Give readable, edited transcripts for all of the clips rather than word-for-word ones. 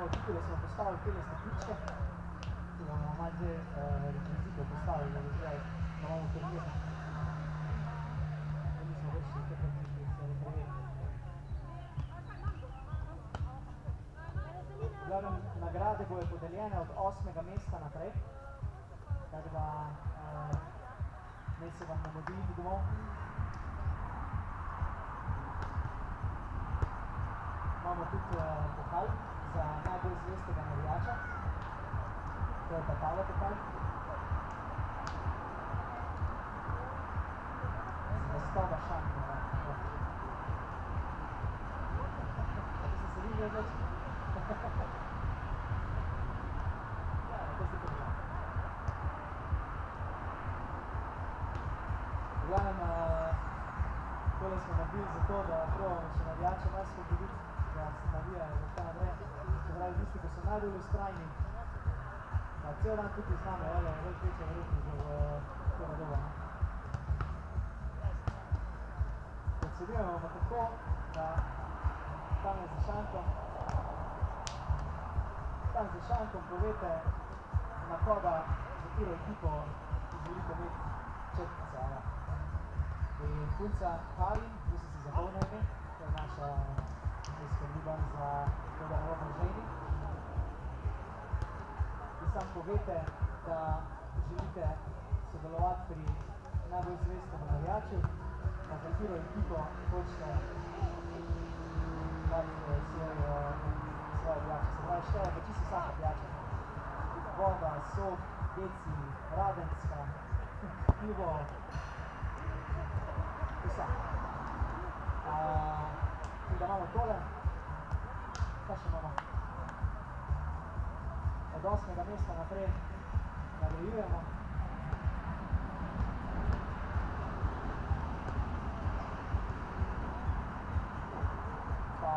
imamo tukaj, da smo postavili tele stopničke, ki bomo malo že rekvizite postavili, da imamo turnir. Da nismo več nekaj prišli se rekrevirati. V glavnem, nagrade bojo podeljene od 8. mesta naprej, tako da ne se vam ne modi iti domov. Imamo tudi pokal za najbolj zvestega navijača, to je pa tale pokal. Zvestoba Šankova. Kako se vi že več? Ja, to ste podala. V glavnem, tole smo naredili zato, da probamo še navijače nas spodbuditi, da se navijajo za ta naprej. Se pravi, tisti, ko so najbolj ustrajni, pa cel dan tukaj z nami, več večja verjetno že v tega doba. Predsedujemo pa tako, da tam za šankom povete, na koga, za katero ekipo želite imeti črtnice. In punca Karin, tu so si zapolnili ime, to je naša skrbiban za to, da ne bomo ženi. In sam povete, da želite sodelovati pri najbolj zvestem navijaču, na katero ekipo hočete dati svoje pijače. Se pravi, šteje pa čisto vsaka pijača. Voda, sok, deci, radenska, pivo, vsa. In da imamo tole, kaj še imamo? Od 8. mesta naprej nadaljujemo. Pa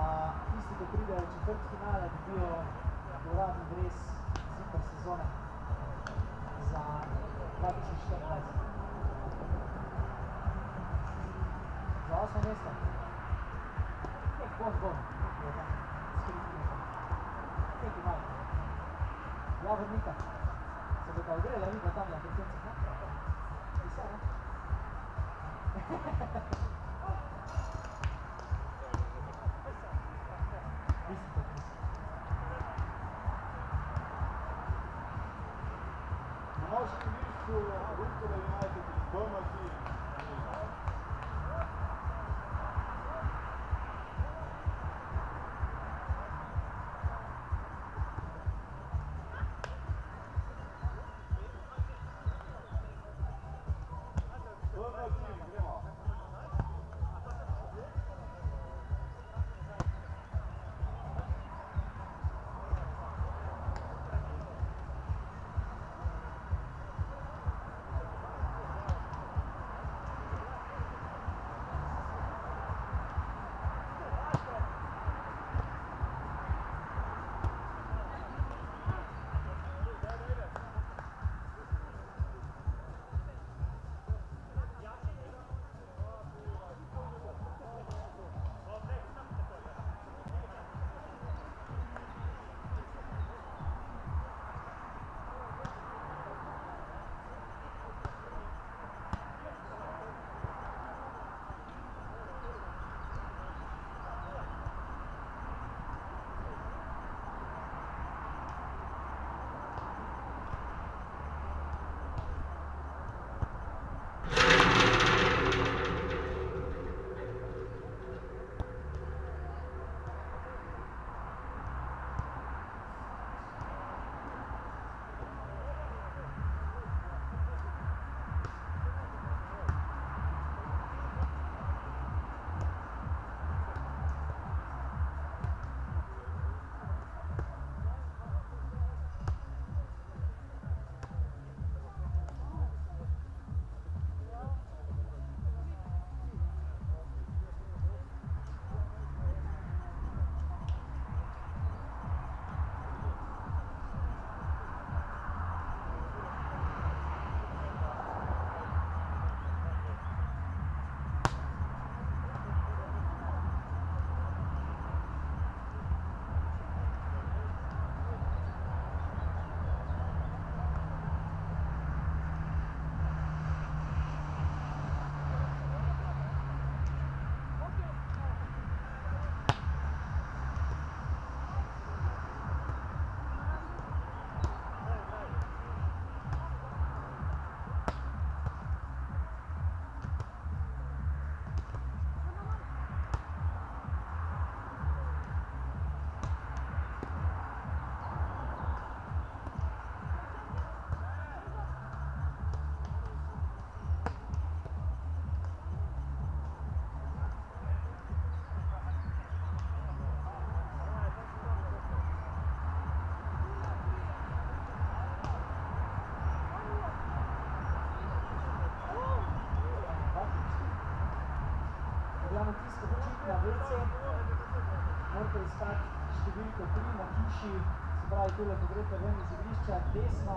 tisti, ko pridejo v četrtfinale, dobijo uradni dres super sezone za 2024. Za 8. mesto. Nek bon, skriti nekaj. Neki malo. Javornika. Se bo pa ogrela vidno tam na koncencih, ne? Vse, ne? Mislite, Na našem igrišču Rutkova United iz Bomati. na WC, morate iskati številko 3 na hiši, se pravi tule, ko greste ven iz igrišča, desno,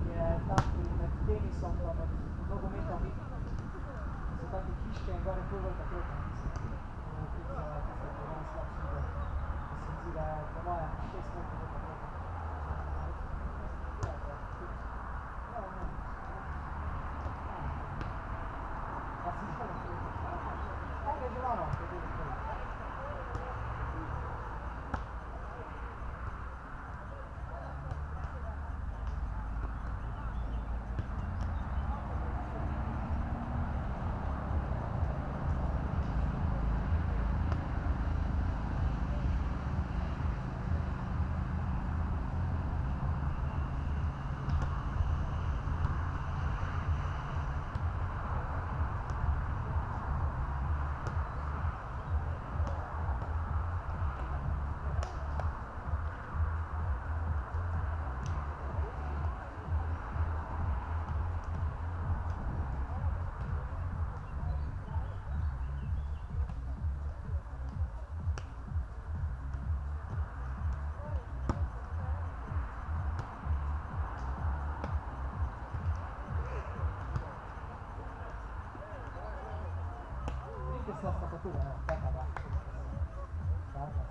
je tam med tenisom pa med nogometom, so take hiške in gore ful velika kroka, mislim, tudi za tiste, ki je dan slabši videl, da se mi zdi, da je po mojem 6 metrov velika kroka. Pa si zelo kaj je že malo, kaj je že malo. Questa staccatura, no, aspetta, va. Guarda.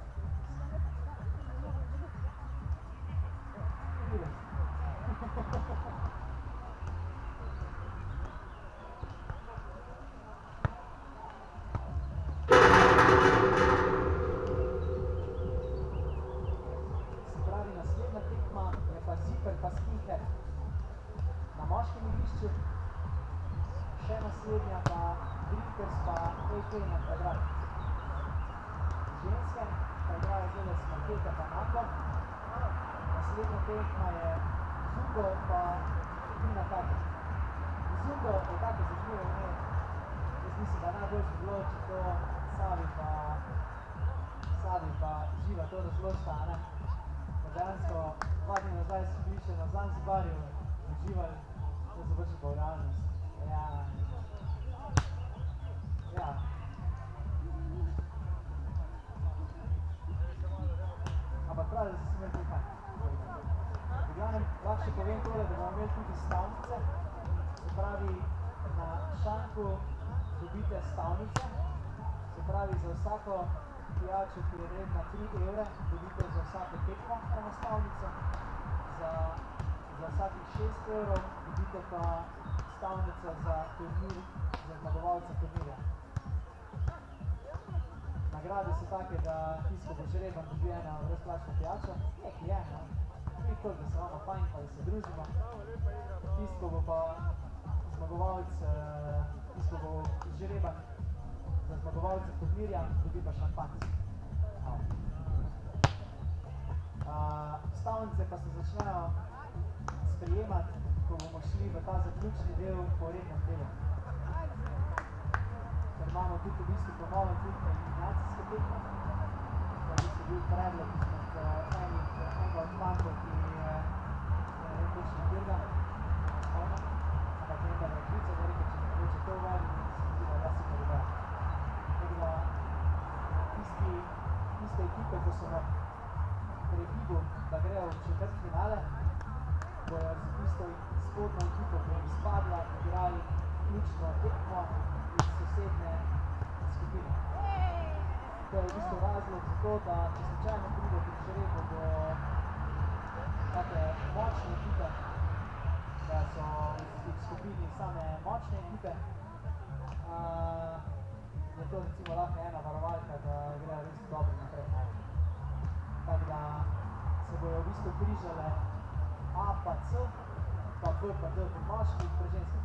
Se pravi, naslednja tekma je pa Ziper pa Skinhead na moškem igrišču, še naslednja pa Drifters pa AK na kvadrat. Ženske pa igrajo zdaj s Markete pa Nako. Naslednja tekma je Zungo pa Vina Kaki. Zungo je tako zanimivo ime. Jaz mislim, da najbolj bi bilo, če to Savi pa Živa to razložita, a ne? Pa dejansko 2 dni nazaj so bili še na Zanzibarju, uživali, to se vrši pa v realnost. Ja. Ampak pravi, da se imeli tudi kaj. V glavnem, lahko še povem tole, da bomo imeli tudi stavnice. Se pravi, na šanku dobite stavnice. Se pravi, za vsako pijačo, ki je vredna 3 evre, dobite za vsako tekmo eno stavnico. Za vsakih 6 evrov dobite pa stavnico za turnir, za zmagovalca turnirja. Nagrade so take, da tisto bo žreban dobi eno brezplačno pijačo, nekaj je, no. Ni toliko, da se imamo fajn, pa da se družimo. Tisto bo pa zmagovalc, tisto bo žreban za zmagovalca turnirja, dobi pa šampanjec. Stavnice pa se začnejo sprejemati, ko bomo šli v ta zaključni del po rednem delu. Ker imamo tudi v bistvu po novem tudi eliminacijske tekme. To je v bistvu bil predlog izmed enega od fantov, ki je ne vem točno tega, ampak vem, da me je klical, da rekel, če me hoče to uvali, in se mi zdi, da je super ideja. Tako da tiste ekipe, ko so na pregibu, da grejo v četrtfinale, bojo z tisto spodno ekipo, ki je izpadla, igrali ključno tekmo iz sosednje skupine. To je v bistvu razlog za to, da če slučajno pride pri žrebu do take močne ekipe, da so v skupini same močne ekipe, je to recimo lahko ena varovalka, da grejo res dobro naprej. Tako da se bojo v bistvu križale A pa C, pa B pa D pri moških, pri ženskih